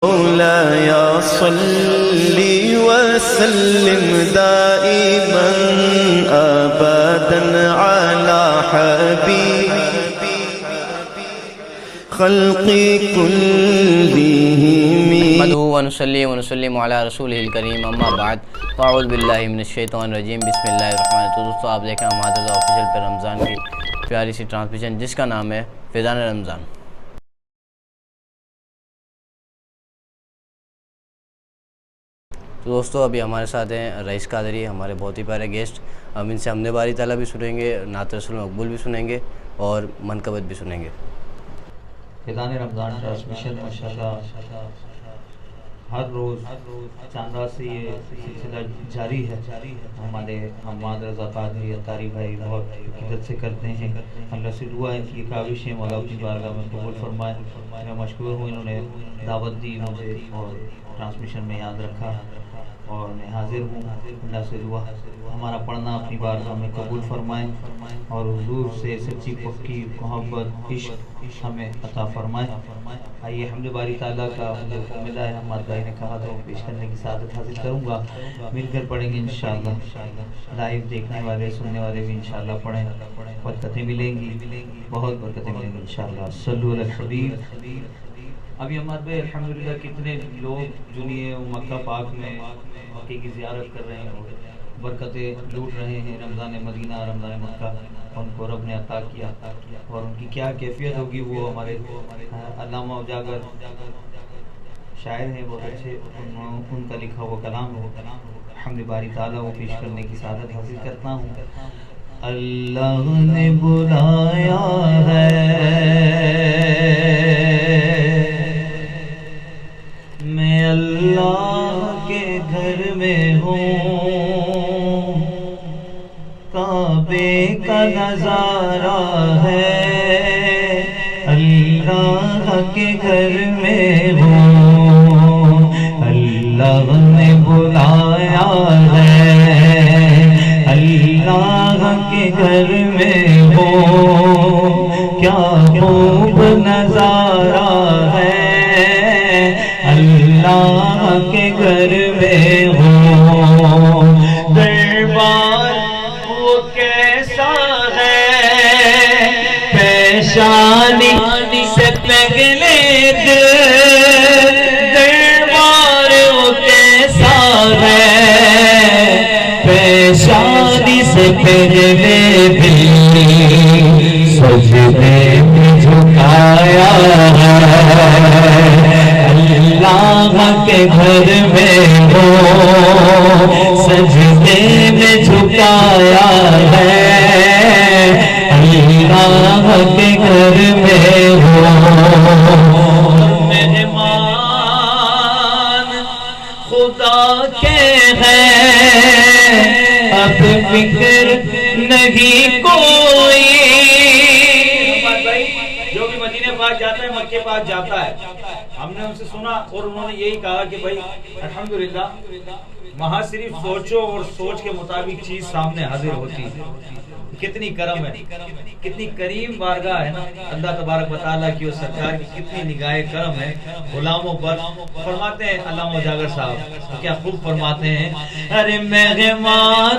مولاي صل وسلم دائما أبدا على حبيب خلق كلهم نحمده ونصلي ونسلم على رسوله الکریم اما بعد فاعوذ باللہ من الشیطان الرجیم بسم اللہ الرحمن الرحیم۔ دوستو آپ دیکھیں ہمارا آفیشیل پہ رمضان کی پیاری سی ٹرانسمیشن جس کا نام ہے فیضان رمضان۔ تو دوستو ابھی ہمارے ساتھ ہیں رئیس قادری، ہمارے بہت ہی پیارے گیسٹ۔ ہم ان سے حمد باری تعالیٰ بھی سنیں گے، نعت رسول مقبول بھی سنیں گے اور منقبت بھی سنیں گے۔ فیضان رمضان ٹرانسمیشن ماشاءاللہ ہر روز چاند رات سے یہ سلسلہ جاری ہے۔ ہمارے حماد رضا قادری اتاری بھائی بہت عقیدت سے کرتے ہیں۔ اللہ سے دعا ہے کہ یہ کاوشیں مولا اپنی بارگاہ میں قبول فرمائے۔ میں مشکور ہوں، انہوں نے دعوت دی مجھے اور ٹرانسمیشن میں یاد رکھا اور میں حاضر ہوں۔ اللہ سے دعا ہمارا پڑھنا اپنی بارگاہ میں قبول فرمائے اور حضور سے سچی پکی محبت عشق ہمیں عطا فرمائے۔ آئیے حمد باری تعالیٰ کا مجھے ملا ہے، ہمارے بھائی نے کہا تو پیش کرنے کی سعادت حاصل کروں گا۔ مل کر پڑھیں گے انشاءاللہ، لائیو دیکھنے والے سننے والے بھی انشاءاللہ پڑھیں، برکتیں ملیں گی، بہت برکتیں ملیں گی انشاءاللہ۔ صلو علی الحبیب۔ ابھی ہمارے بھائی الحمدللہ کتنے لوگ جنہیں مکہ پاک میں مکے کی زیارت کر رہے ہیں اور برکتیں لوٹ رہے ہیں۔ رمضان مدینہ، رمضان مکہ ان کو رب نے عطا کیا اور ان کی کیا کیفیت ہوگی، وہ ہمارے علامہ اجاگر شاعر ہیں بہت اچھے، ان کا لکھا ہوا کلام ہے، حمد باری تعالیٰ وہ پیش کرنے کی سعادت حاصل کرتا ہوں۔ اللہ نے بلایا ہے میں اللہ کے گھر میں ہوں، کعبے کا نظارہ ہے اللہ کے گھر میں ہوں، اللہ نے بلایا ہے اللہ کے گھر میں ہوں، کیا خوب نظارہ ہے اللہ کے گھر میں ہو۔ دربار وہ کیسا ہے پیشانی سے پگلے دل، دربار وہ کیسا ہے پیشانی سے پگلے دل، سجدے میں جھکایا ہے اللہ کے گھر میں ہو، سجدے میں جھکایا ہے اللہ کے گھر میں ہو۔ مہمان خدا کے ہیں اب فکر نہیں کوئی، جو بھی مدینے پاک جاتا ہے مکے پاک جاتا ہے، ہم نے ان سے سنا اور انہوں نے یہی کہا کہ بھائی الحمدللہ وہاں صرف سوچو اور سوچ کے مطابق چیز سامنے حاضر ہوتی ہے۔ کتنی کرم ہے، کتنی کریم بارگاہ ہے نا اللہ تبارک و تعالیٰ کی اور سرکار کی، کتنی نگاہ کرم ہے غلاموں پر۔ فرماتے ہیں علامہ اجاگر صاحب کیا خوب فرماتے ہیں، ارے مہمان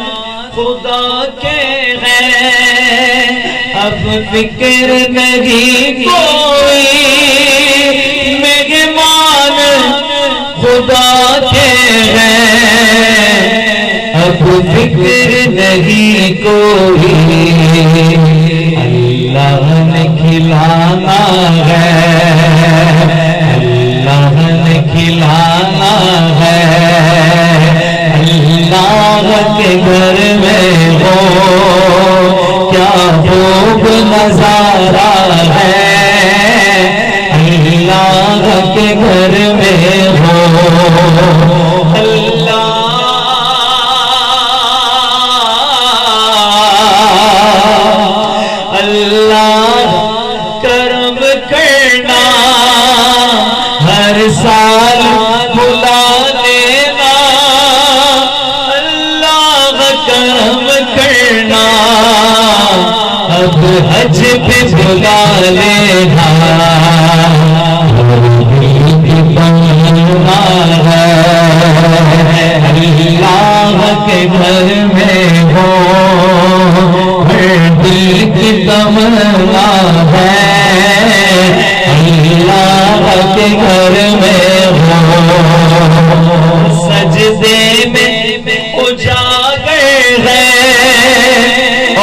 خدا کے ہیں اب فکر نہیں کوئی، مہمان خدا کے ہیں اب فکر نہیں کوئی، اللہ نے کھلانا ہے اللہ نے کھلانا ہے اللہ کے گھر میں ہو، کیا خوب نظارہ ہے اللہ کے گھر میں ہو۔ اللہ کرم کرنا ہر سال بلا لینا، اللہ کرم کرنا اب حج پہ بلا لینا، کے گھر میں ہوں، سجدے میں اجاگر ہے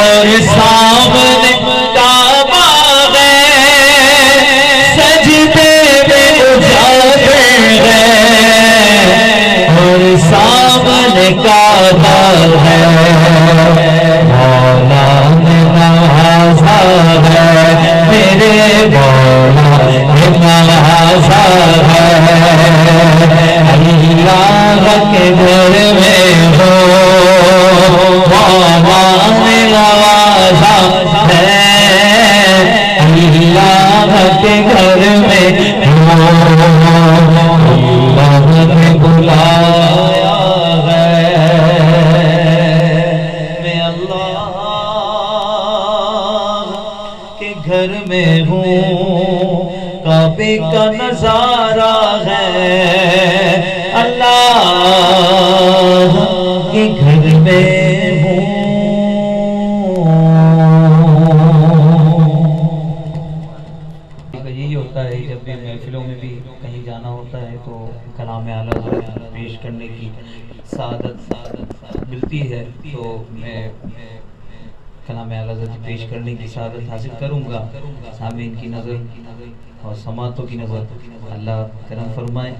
اور سامنے کعبہ ہے، سجدے میں اجاگر ہے اور سامنے کعبہ ہے، مولا نے نوازا ہے، میرے مولا نے نوازا ہے، اللہ کے گھر میں ہو، مولا نے نوازا ہے، اللہ کے گھر میں ہو، اللہ نے بلایا ہے، میں اللہ کے گھر میں ہوں، کعبے کا نظارہ ہے، اللہ کے گھر میں ہوں۔ یہی ہوتا ہے جب بھی محفلوں میں بھی کہیں جانا ہوتا ہے تو کلام اعلیٰ حضرت پیش کرنے کی سعادت ملتی ہے، تو میں کلام اعلیٰ حضرت پیش کرنے کی سعادت حاصل کروں گا۔ سامعین کی نظر اور سماعتوں کی نظر اللہ کرم فرمائے،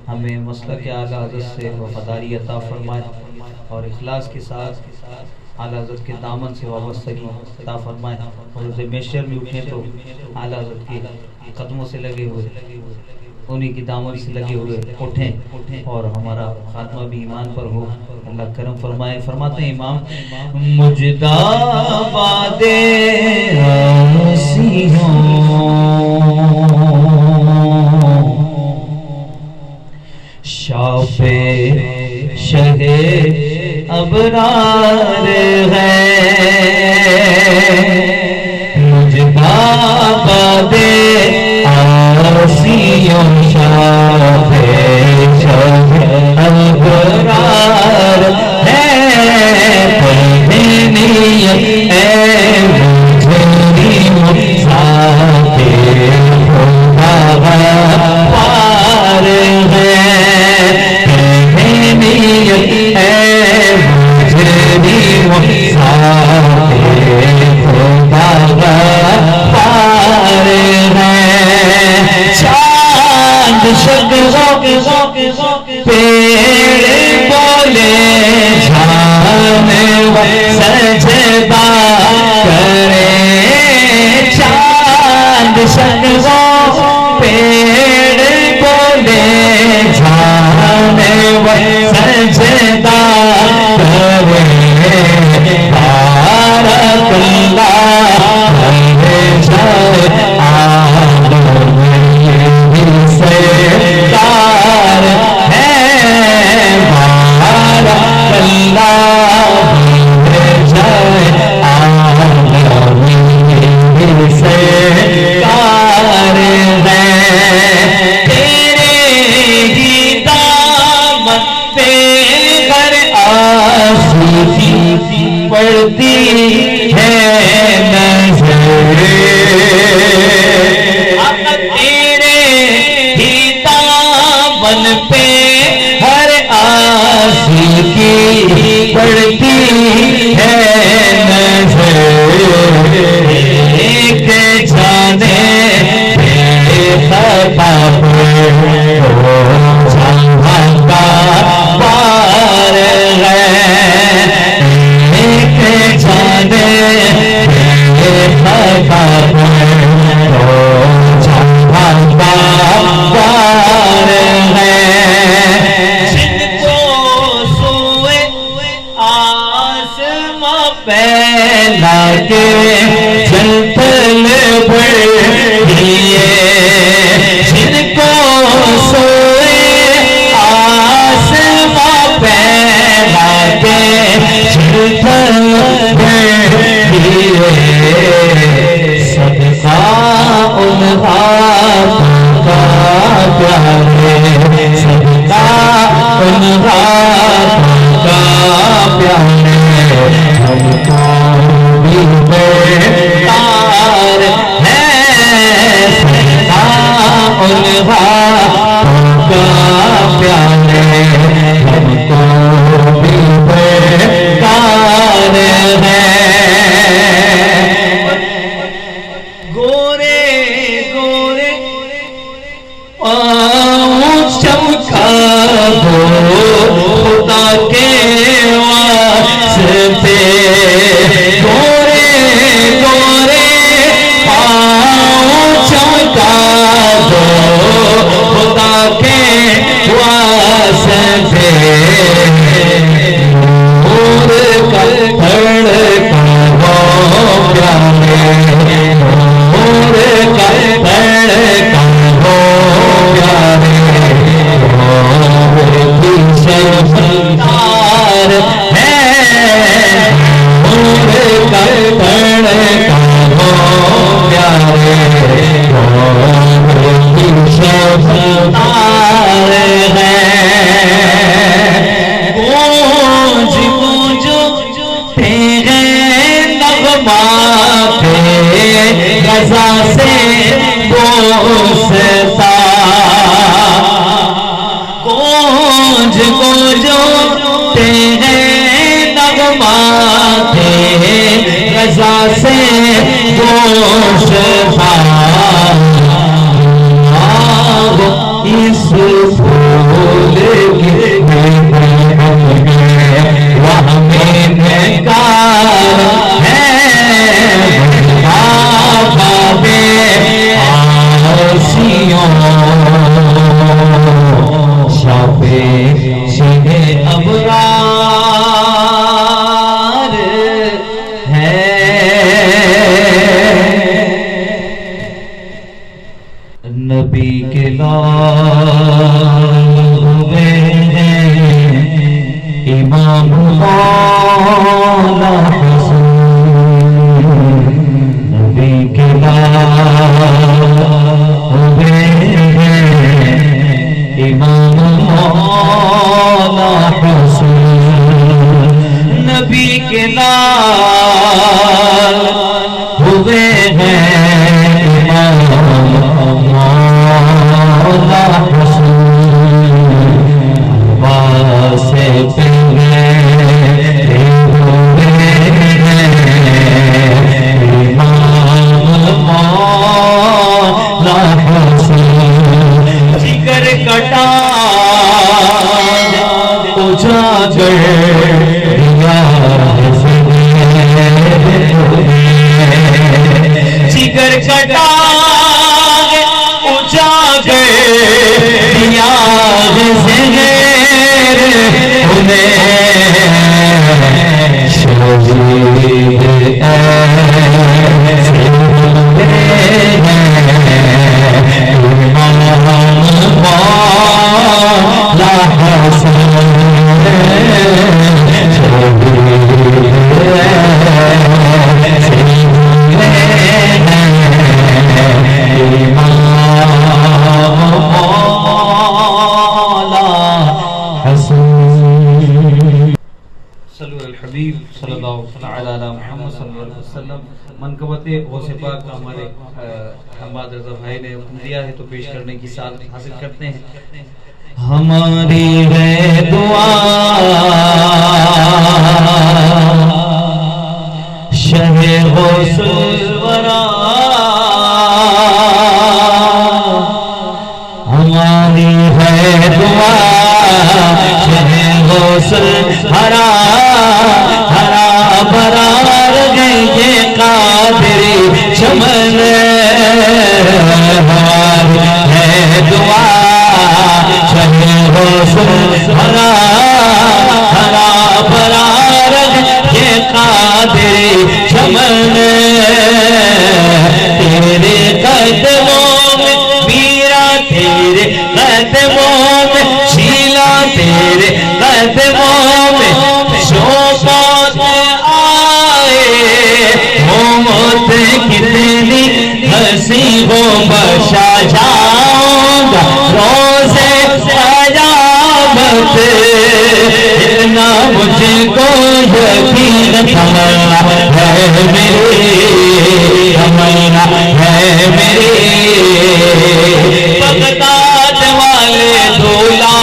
ہمیں مسلک اعلیٰ حضرت سے وفاداری عطا فرمائے اور اخلاص کے ساتھ اعلیٰ حضرت کے دامن سے وابستگی عطا فرمائے، اور اسے محشر میں اٹھیں تو اعلیٰ حضرت کے قدموں سے لگے ہوئے، انہی کی دامن سے لگے ہوئے اٹھیں، اور ہمارا خاتمہ بھی ایمان پر ہو، اللہ کرم فرمائے۔ فرماتے ہیں امام، مجدہ باد آسیوں شاف شہ ابرار ہے، مجدہ باد آسیوں شاف شہ ابرار ہے، پڑھنے اے مجھے ساتھ خدا پار ہے، پڑھنے اے مجھے ساتھ خدا پار ہے، چاند شگزوں پیڑ بولے جانے سجدہ کرے، چاند شگزوں پیڑ بولے جانے سجدہ کرے، بارک اللہ سرکار ہے، بارک اللہ سرکار ہے، تیرے ہی دامن پہ ہر آسودی پڑتی ہے نظر، تیرے ہی دامن پہ ہر آسودی پڑتی ہے نظر، ایک جانے بے خطا جہاں کا پار ہے، ایک جانے بے خطا جہاں کا پار ہے، جن کو سوئے آسماں پھیلا کے جل پھل بڑھیے، جن کو سوئے آسماں پھیلا کے جل پھل بڑھیے، صدقہ ان ہاتھوں کا پیارے، صدقہ ان ہاتھوں کا پیارے، ہم کو بھی بیدار ہے، صدقہ ان ہاتھوں چمکا دو خدا کے واسطے گورے گورے پاؤں چمکا دو خدا کے واسطے نور کا دھڑکا ہو پیارے نور کا دھڑکا ہو پیارے سردار ہے نور کا دھڑکا ہو پیارے سردار ہے گونج گونجتے ہیں نغمات غزہ سے گوستا گونج گونجتے ہیں نغمات غزہ سے گوستا اس پھول کی وہاں میں نکار ہے آباد آسیوں شاپے شہ ابرار ہے نبی کے لال ہوئے ہیں امام مولا حسن نبی کے لال ہوئے ہیں امام مولا حسن نبی کے لال ہوئے ہیں مولا حسن واسے پہلے امام مولا حسن جگر کٹا اجاگر جگر کٹا اجاگر دیا زہر انہیں شہید الحبیب صلی اللہ علیہ محمد صلی اللہ علیہ وسلم منقبت غوث پاک کا ہمارے حماد رضا بھائی نے حکم دیا ہے تو پیش کرنے کی سعادت حاصل کرتے ہیں ہماری ہے دعا شہ غوث الورا ہماری ہے دعا شہ غوث الورا برار گئے قادری چمن ہے دعا چہے غوث ہرا ہرا برار گئے قادری چمن تیرے قدموں میں میرا تیرے قدموں میں شیلا تیرے قدموں میں شوقات کتنی ہنسی ہو بشا جاؤں گا روزے قیامت اتنا مجھے کو یقین تمنا ہے میری تمنا ہے میری بغداد والے دولا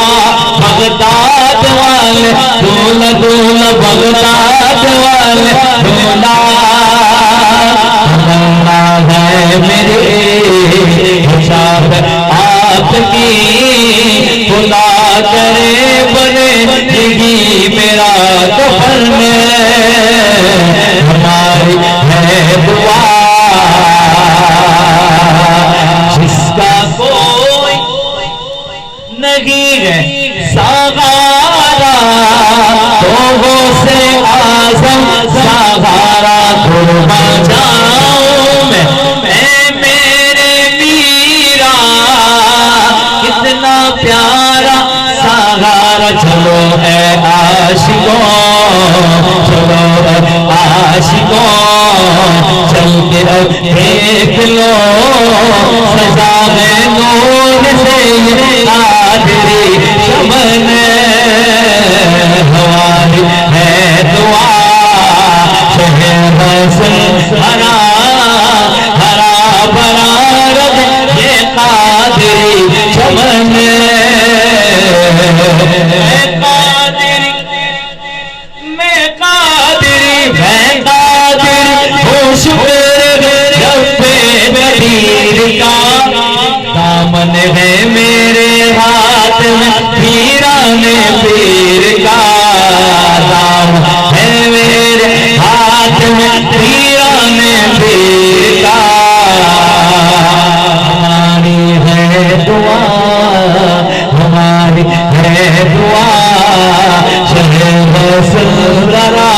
بغداد والے دولا دولا بغداد والے دولا ہے میرے شاہ آپ کی کرے بندگی میرا کفن میں ہماری ہے دعا جس کا کوئی نہیں ہے سہارا تو وہ سے اعظم سہارا قربا جاؤں میں اے میرے میرا کتنا پیارا سہارا چلو اے عاشقوں چلو اے عاشقوں چل کے اب دیکھ لو سزا ہے نور سے یہ قادری چمن ہماری ہے دعا شہر حسن ہرا ہرا بھرا رگ یہ قادری چمن میں قادری میں قادری ہوں شکر رب نبیر کا دامن ہے میرے ہاتھ میں پیران پیر کا دامن ہے میرے ہاتھ میں پیران پیر کا ہماری ہے دعا ہماری ہے دعا شہر حسن ذرا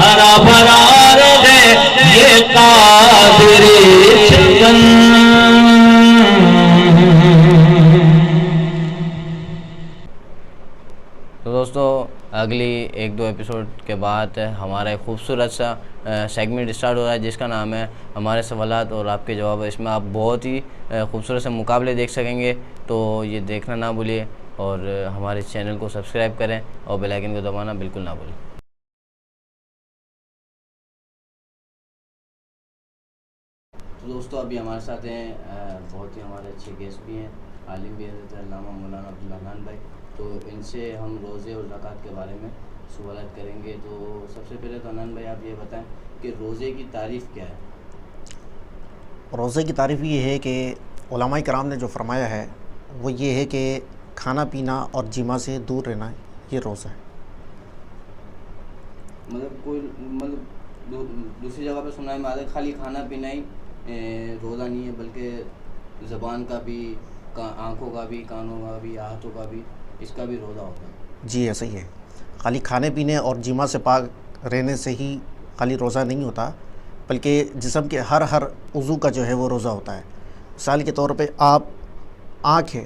ہرا بھرا رہے یہ قادری چکن تو دوستو اگلی ایک دو ایپیسوڈ کے بعد ہمارا ایک خوبصورت سا سیگمنٹ اسٹارٹ ہو رہا ہے جس کا نام ہے ہمارے سوالات اور آپ کے جواب. اس میں آپ بہت ہی خوبصورت سے مقابلے دیکھ سکیں گے, تو یہ دیکھنا نہ بھولیے اور ہمارے چینل کو سبسکرائب کریں اور بیل آئیکن کو دبانا بالکل نہ بھولیں. تو دوستو ابھی ہمارے ساتھ ہیں بہت ہی ہمارے اچھے گیسٹ بھی ہیں, عالم بھی حضرت علامہ مولانا عبداللہ خان بھائی. تو ان سے ہم روزے اور زکوٰۃ کے بارے میں سوالات کریں گے. تو سب سے پہلے تو انان بھائی آپ یہ بتائیں کہ روزے کی تعریف کیا ہے؟ روزے کی تعریف یہ ہے کہ علماء کرام نے جو فرمایا ہے وہ یہ ہے کہ کھانا پینا اور جماع سے دور رہنا یہ روزہ ہے. مطلب کوئی دوسری جگہ پہ سنا ہے میں خالی کھانا پینا ہی روزہ نہیں ہے, بلکہ زبان کا بھی, آنکھوں کا بھی, کانوں کا بھی, ہاتھوں کا بھی, اس کا بھی روزہ ہوتا ہے. جی ایسا ہی ہے. خالی کھانے پینے اور جماع سے پاک رہنے سے ہی خالی روزہ نہیں ہوتا, بلکہ جسم کے ہر عضو کا جو ہے وہ روزہ ہوتا ہے. مثال کے طور پہ آپ آنکھ ہے,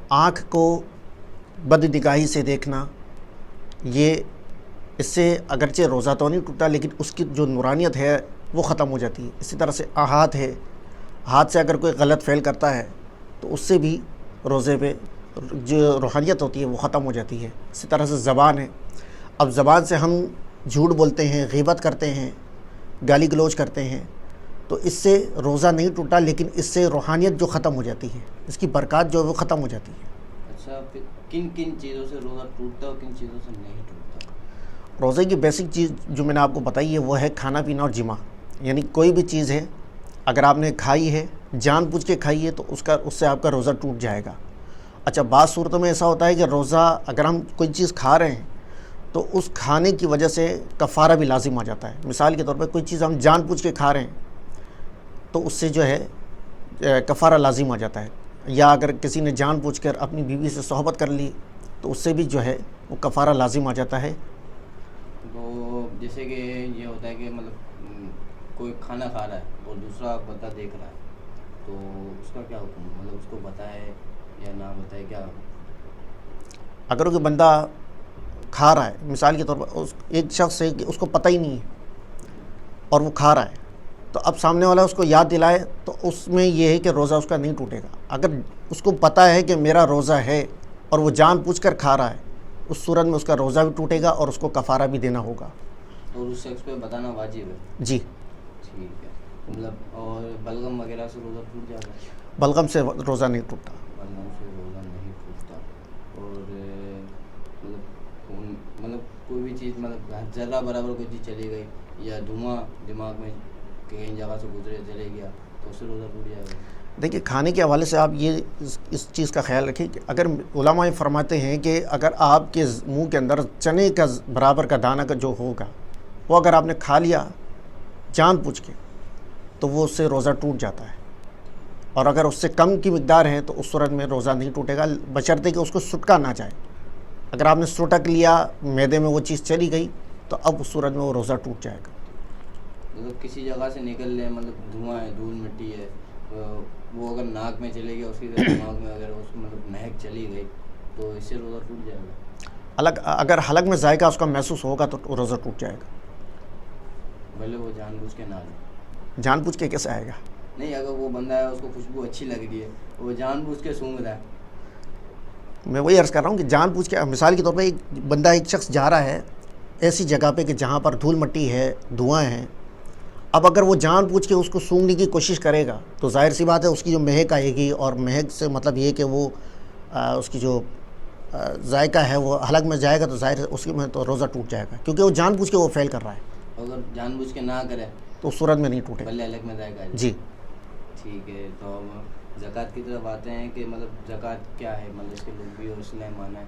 آنکھ کو بد نگاہی سے دیکھنا, یہ اس سے اگرچہ روزہ تو نہیں ٹوٹتا لیکن اس کی جو نورانیت ہے وہ ختم ہو جاتی ہے. اسی طرح سے ہاتھ ہے, ہاتھ سے اگر کوئی غلط فعل کرتا ہے تو اس سے بھی روزے پہ جو روحانیت ہوتی ہے وہ ختم ہو جاتی ہے. اسی طرح سے زبان ہے, اب زبان سے ہم جھوٹ بولتے ہیں, غیبت کرتے ہیں, گالی گلوچ کرتے ہیں, تو اس سے روزہ نہیں ٹوٹا لیکن اس سے روحانیت جو ختم ہو جاتی ہے, اس کی برکات جو ہے وہ ختم ہو جاتی ہے. اچھا, پھر کن چیزوں سے روزہ ٹوٹتا ہے اور کن چیزوں سے نہیں ٹوٹتا؟ روزے کی بیسک چیز جو میں نے آپ کو بتائی ہے وہ ہے کھانا پینا اور جماع. یعنی کوئی بھی چیز ہے اگر آپ نے کھائی ہے, جان بوجھ کے کھائی ہے, تو اس سے آپ کا روزہ ٹوٹ جائے گا. اچھا, بعض صورتوں میں ایسا ہوتا ہے کہ روزہ اگر ہم کوئی چیز کھا رہے ہیں تو اس کھانے کی وجہ سے کفارہ بھی لازم آ جاتا ہے. مثال کے طور پہ کوئی چیز ہم جان بوجھ کے کھا رہے ہیں تو اس سے جو ہے کفارہ لازم آ جاتا ہے. یا اگر کسی نے جان بوجھ کر اپنی بیوی سے صحبت کر لی تو اس سے بھی جو ہے وہ کفارہ لازم آ جاتا ہے. تو جیسے کہ یہ ہوتا ہے کہ مطلب کوئی کھانا کھا رہا ہے اور دوسرا بندہ دیکھ رہا ہے, تو اس کا کیا حکم, مطلب اس کو بتائے یا نہ بتائے, کیا؟ اگر کوئی بندہ کھا رہا ہے, مثال کے طور پر ایک شخص ہے کہ اس کو پتہ ہی نہیں ہے اور وہ کھا رہا ہے, تو اب سامنے والا اس کو یاد دلائے تو اس میں یہ ہے کہ روزہ اس کا نہیں ٹوٹے گا. اگر اس کو پتہ ہے کہ میرا روزہ ہے اور وہ جان بوجھ کر کھا رہا ہے, اس صورت میں اس کا روزہ بھی ٹوٹے گا اور اس کو کفارہ بھی دینا ہوگا. اور اس شخص پہ بتانا واجب ہے؟ جی ٹھیک ہے. مطلب اور بلغم وغیرہ سے روزہ ٹوٹ جاتا ہے؟ بلغم سے روزہ نہیں ٹوٹتا. بلغم سے روزہ نہیں ٹوٹتا. اور مطلب کوئی بھی چیز, مطلب ذرہ برابر کوئی چیز چلی گئی یا دھواں دماغ میں کہیں جگہ سے گزرے چلے گیا تو اس سے روزہ ٹوٹ جائے گا؟ دیکھیے کھانے کے حوالے سے آپ یہ اس چیز کا خیال رکھیں کہ اگر علماء فرماتے ہیں کہ اگر آپ کے منہ کے اندر چنے کا برابر کا دانہ کا جو ہوگا وہ اگر آپ نے کھا لیا جان بوجھ کے تو وہ اس سے روزہ ٹوٹ جاتا ہے، اور اگر اس سے کم کی مقدار ہے تو اس صورت میں روزہ نہیں ٹوٹے گا، بشرطے کہ اس کو سٹکا نہ جائے۔ اگر آپ نے سٹک لیا، معدے میں وہ چیز چلی گئی تو اب اس صورت میں وہ روزہ ٹوٹ جائے گا۔ مطلب کسی جگہ سے نکل لے، مطلب دھواں ہے، دھول مٹی ہے، وہ اگر ناک میں چلے گیا، اسی طرح دماغ میں اگر اس مطلب مہک چلی گئی تو اس سے روزہ ٹوٹ جائے گا۔ اگر حلق میں ذائقہ اس کا محسوس ہوگا تو روزہ ٹوٹ جائے گا، بھلے وہ جان بوجھ کے نہ لے۔ جان بوجھ کے کیسے آئے گا؟ نہیں، اگر وہ بندہ ہے اس کو خوشبو اچھی لگ رہی ہے، وہ جان بوجھ کے سونگھ رہا ہے۔ میں وہی عرض کر رہا ہوں کہ جان بوجھ کے، مثال کے طور پہ ایک شخص جا رہا ہے ایسی جگہ پہ کہ جہاں پر دھول مٹی ہے، دھواں ہیں، اب اگر وہ جان بوجھ کے اس کو سونگھنے کی کوشش کرے گا تو ظاہر سی بات ہے اس کی جو مہک آئے گی، اور مہک سے مطلب یہ کہ وہ اس کی جو ذائقہ ہے وہ حلق میں جائے گا تو ظاہر اس میں تو روزہ ٹوٹ جائے گا، کیونکہ وہ جان بوجھ کے وہ فعل کر رہا ہے۔ اگر جان بوجھ کے نہ کرے تو اس صورت میں نہیں ٹوٹے گا۔ بھلے الگ میں جائے گا۔ جی ٹھیک ہے، تو ہم زکوٰۃ کی طرف آتے ہیں کہ مطلب زکوٰۃ کیا ہے، مطلب اس کے لغوی اور اصطلاحی معنی ہے،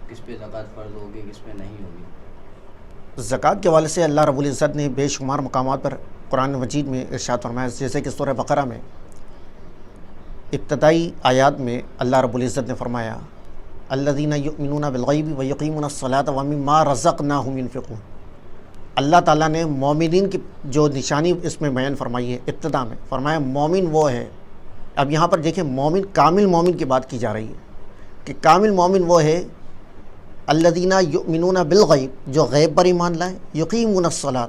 کس پہ زکوٰۃ فرض ہوگی، کس پہ نہیں ہوگی۔ زکوٰۃ کے حوالے سے اللہ رب العزت نے بے شمار مقامات پر قرآن مجید میں ارشاد فرمایا، جیسے کہ سورہ بقرہ میں ابتدائی آیات میں اللہ رب العزت نے فرمایا الذین یؤمنون بالغیب ویقیمون الصلاۃ ومما رزقناہم ینفقون۔ اللہ تعالیٰ نے مومنین کی جو نشانی اس میں بیان فرمائی ہے، ابتدا میں فرمایا مومن وہ ہے۔ اب یہاں پر دیکھیں مومن، کامل مومن کی بات کی جا رہی ہے کہ کامل مومن وہ ہے الذین یؤمنون بالغیب، جو غیب پر ایمان لائے، یقیمون الصلاۃ،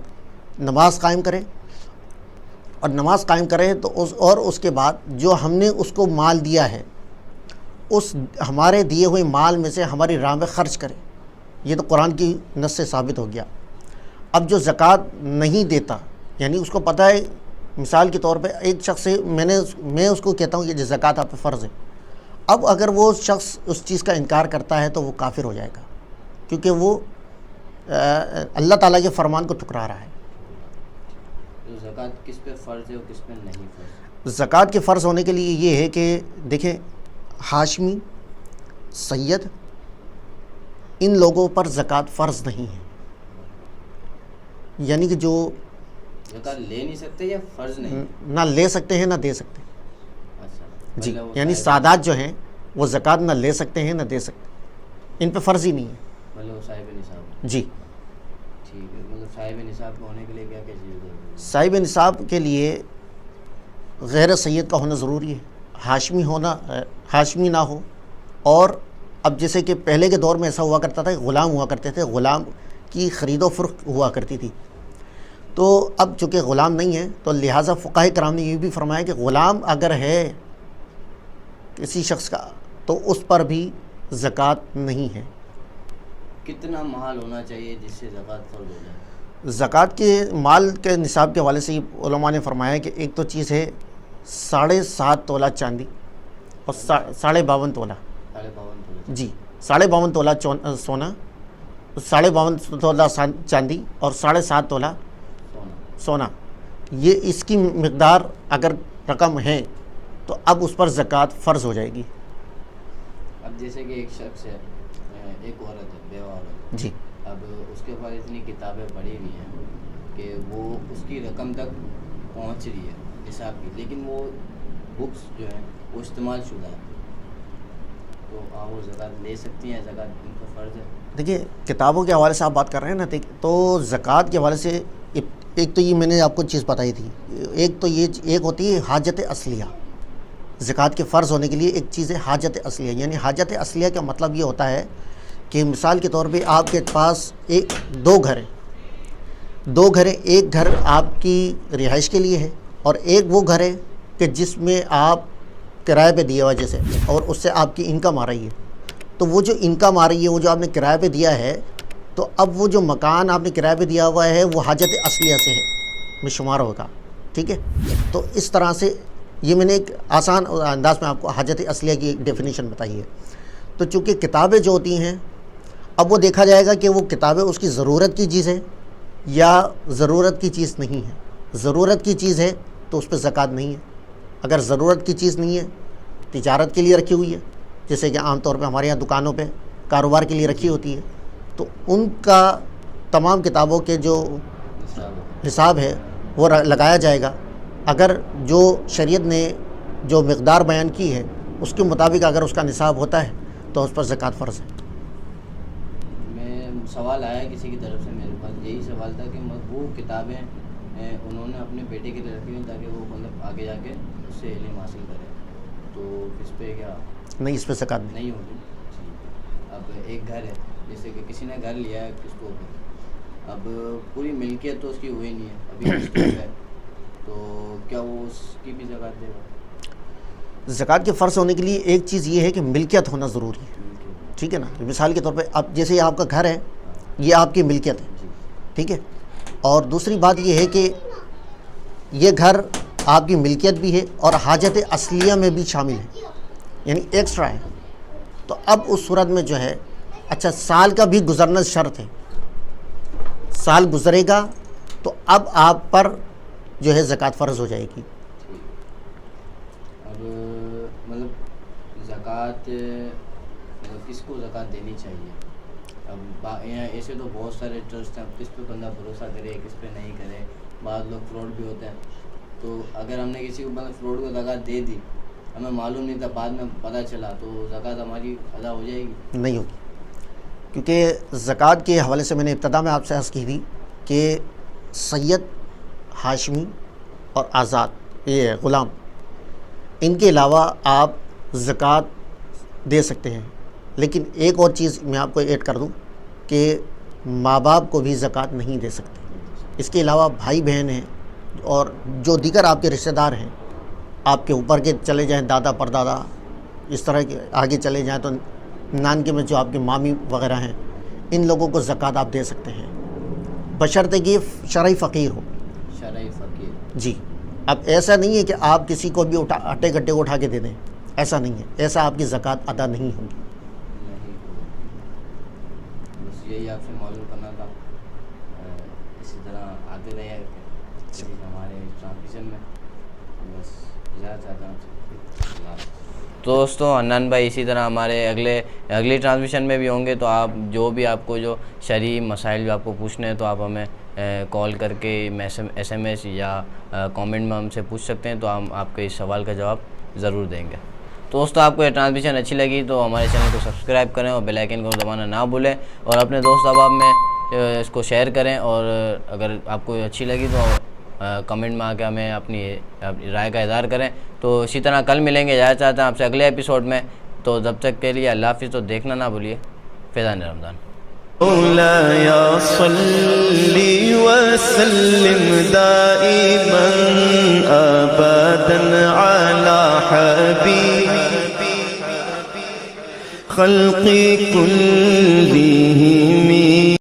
نماز قائم کرے، اور نماز قائم کرے تو اس کے بعد جو ہم نے اس کو مال دیا ہے اس ہمارے دیے ہوئے مال میں سے ہماری راہ میں خرچ کرے۔ یہ تو قرآن کی نص سے ثابت ہو گیا۔ اب جو زکوٰۃ نہیں دیتا، یعنی اس کو پتہ ہے، مثال کے طور پہ ایک شخص سے میں اس کو کہتا ہوں کہ زکوٰۃ آپ پہ فرض ہے، اب اگر وہ شخص اس چیز کا انکار کرتا ہے تو وہ کافر ہو جائے گا، کیونکہ وہ اللہ تعالیٰ کے فرمان کو ٹھکرا رہا ہے۔ تو زکوٰۃ کس پہ فرض ہے اور کس پہ نہیں فرض؟ زکوٰۃ کے فرض ہونے کے لیے یہ ہے کہ دیکھیں ہاشمی، سید، ان لوگوں پر زکوٰۃ فرض نہیں ہے، یعنی کہ جو زکوٰۃ لے نہیں سکتے یا فرض نہیں؟ نہ لے سکتے ہیں نہ دے سکتے۔ اچھا جی، یعنی سادات جو ہیں وہ زکوٰۃ نہ لے سکتے ہیں نہ دے سکتے، ان پہ فرض ہی نہیں ہے۔ مطلب وہ صاحب نصاب۔ جی ٹھیک ہے، مطلب صاحب نصاب ہونے کے لیے کیا کیا چیز ضروری ہے؟ صاحب نصاب کے لیے غیر سید کا ہونا ضروری ہے، ہاشمی نہ ہو، اور اب جیسے کہ پہلے کے دور میں ایسا ہوا کرتا تھا کہ غلام ہوا کرتے تھے، غلام کی خرید و فروخت ہوا کرتی تھی، تو اب چونکہ غلام نہیں ہے تو لہٰذا فقہاء کرام نے یہ بھی فرمایا کہ غلام اگر ہے کسی شخص کا تو اس پر بھی زکوٰۃ نہیں ہے۔ کتنا مال ہونا چاہیے جس سے زکوٰۃ فرض ہو جائے؟ زکوٰۃ کے مال کے نصاب کے حوالے سے علماء نے فرمایا کہ ایک تو چیز ہے 7.5 تولہ چاندی اور 52.5 تولہ، 52 جی 52.5 تولہ سونا، 52.5 تولہ چاندی اور 7.5 تولہ سونا، یہ اس کی مقدار اگر رقم ہے تو اب اس پر زکوٰۃ فرض ہو جائے گی۔ اب جیسے کہ ایک شخص ہے، ایک عورت ہے، بیوہ عورت، جی اب اس کے پاس اتنی کتابیں پڑھی ہوئی ہیں کہ وہ اس کی رقم تک پہنچ رہی ہے نصاب کی، لیکن وہ بکس جو ہیں وہ استعمال شدہ ہے، تو آپ وہ زکوٰۃ لے سکتی ہیں؟ زکوٰۃ ان کا فرض ہے؟ دیکھیے کتابوں کے حوالے سے آپ بات کر رہے ہیں نا، تو زکوٰۃ کے حوالے سے ایک تو یہ میں نے آپ کو چیز بتائی تھی، ایک تو یہ ایک ہوتی ہے حاجت اصلیہ، زکوٰۃ کے فرض ہونے کے لیے ایک چیز ہے حاجت اصلیہ، یعنی حاجت اصلیہ کا مطلب یہ ہوتا ہے کہ مثال کے طور پہ آپ کے پاس دو گھر ہیں، ایک گھر آپ کی رہائش کے لیے ہے اور ایک وہ گھر ہے کہ جس میں آپ کرائے پہ دیا ہوا جیسے، اور اس سے آپ کی انکم آ رہی ہے، تو وہ جو انکم آ رہی ہے وہ جو آپ نے کرائے پہ دیا ہے، تو اب وہ جو مکان آپ نے کرائے پہ دیا ہوا ہے وہ حاجت اصلیہ سے ہے میں شمار ہوگا، ٹھیک ہے؟ تو اس طرح سے یہ میں نے ایک آسان انداز میں آپ کو حاجت اصلیہ کی ایک ڈیفینیشن بتائی ہے۔ تو چونکہ کتابیں جو ہوتی ہیں اب وہ دیکھا جائے گا کہ وہ کتابیں اس کی ضرورت کی چیز ہے یا ضرورت کی چیز نہیں ہے، ضرورت کی چیز ہے تو اس پہ زکوٰۃ نہیں ہے، اگر ضرورت کی چیز نہیں ہے، تجارت کے لیے رکھی ہوئی ہے، جیسے کہ عام طور پہ ہمارے یہاں دکانوں پہ کاروبار کے لیے رکھی ہوتی ہے، تو ان کا تمام کتابوں کے جو حساب ہے وہ لگایا جائے گا۔ اگر جو شریعت نے جو مقدار بیان کی ہے اس کے مطابق اگر اس کا نصاب ہوتا ہے تو اس پر زکوٰۃ فرض ہے۔ میں سوال آیا کسی کی طرف سے میرے پاس، یہی سوال تھا کہ وہ کتابیں انہوں نے اپنے بیٹے کے لیے رکھی ہوئی تاکہ وہ مطلب آگے جا کے اس سے علم حاصل کرے، تو اس پہ کیا نہیں، اس پہ زکوٰۃ نہیں ہوگی؟ اب ایک گھر ہے، جیسے کہ کسی نے گھر لیا ہے کس کو، اب پوری ملکیت تو اس کی ہوئی نہیں ہے، ابھی قسط ہے، تو کیا وہ اس کی بھی زکوٰۃ دے گا؟ زکوٰۃ کے فرض ہونے کے لیے ایک چیز یہ ہے کہ ملکیت ہونا ضروری ہے، ٹھیک ہے نا؟ مثال کے طور پہ اب جیسے یہ آپ کا گھر ہے، یہ آپ کی ملکیت ہے، ٹھیک ہے، اور دوسری بات یہ ہے کہ یہ گھر آپ کی ملکیت بھی ہے اور حاجت اصلیہ میں بھی شامل ہے، یعنی ایکسٹرا ہے، تو اب اس صورت میں جو ہے اچھا سال کا بھی گزرنا شرط ہے، سال گزرے گا تو اب آپ پر جو ہے زکوٰۃ فرض ہو جائے گی۔ اب مطلب زکوٰۃ مطلب کس کو زکوٰۃ دینی چاہیے؟ اب ایسے تو بہت سارے ٹرسٹ ہیں، کس پہ بندہ بھروسہ کرے کس پہ نہیں کرے، بعض لوگ فراڈ بھی ہوتے ہیں، تو اگر ہم نے کسی کو مطلب فراڈ کو زکوٰۃ دے دی، ہمیں معلوم نہیں تھا، بعد میں پتہ چلا، تو زکوٰۃ ہماری ادا ہو جائے گی؟ نہیں ہوگی، کیونکہ زکوٰۃ کے حوالے سے میں نے ابتدا میں آپ سے عرض کی تھی کہ سید، ہاشمی اور آزاد، یہ غلام، ان کے علاوہ آپ زکوٰۃ دے سکتے ہیں، لیکن ایک اور چیز میں آپ کو ایڈ کر دوں کہ ماں باپ کو بھی زکوٰۃ نہیں دے سکتے، اس کے علاوہ بھائی بہن ہیں اور جو دیگر آپ کے رشتہ دار ہیں، آپ کے اوپر کے چلے جائیں، دادا پردادا، اس طرح کے آگے چلے جائیں تو نانکے میں جو آپ کے مامی وغیرہ ہیں، ان لوگوں کو زکوٰۃ آپ دے سکتے ہیں، بشرطے کہ شرعی فقیر ہو۔ شرعی فقیر، جی، اب ایسا نہیں ہے کہ آپ کسی کو بھی اٹے گٹے کو اٹھا کے دے دیں، ایسا نہیں ہے، ایسا آپ کی زکوٰۃ ادا نہیں ہوگی۔ نہیں ہوگی، بس یہی آپ سے معلوم کرنا تھا، اسی طرح آتے رہے ہمارے ٹرانسمیشن میں، بس اجازت چاہتا ہوں۔ دوستوں، حنان بھائی اسی طرح ہمارے اگلی ٹرانسمیشن میں بھی ہوں گے، تو آپ جو بھی آپ کو جو شرعی مسائل جو آپ کو پوچھنے ہیں تو آپ ہمیں کال کر کے ایس ایم ایس یا کامنٹ میں ہم سے پوچھ سکتے ہیں، تو ہم آپ کے اس سوال کا جواب ضرور دیں گے۔ تو دوستوں، آپ کو یہ ٹرانسمیشن اچھی لگی تو ہمارے چینل کو سبسکرائب کریں اور بیل آئیکن کو دبانا نہ بھولیں، اور اپنے دوست احباب میں اس کو شیئر کریں، اور اگر آپ کو اچھی لگی تو کمنٹ میں آ کے ہمیں اپنی رائے کا اظہار کریں۔ تو اسی طرح کل ملیں گے، اجازت چاہتے ہیں آپ سے اگلے ایپیسوڈ میں، تو جب تک کے لیے اللہ حافظ، تو دیکھنا نہ بھولیے فیضان رمضان۔ مولاي صل وسلم دائما أبدا على حبيب خلق كلهم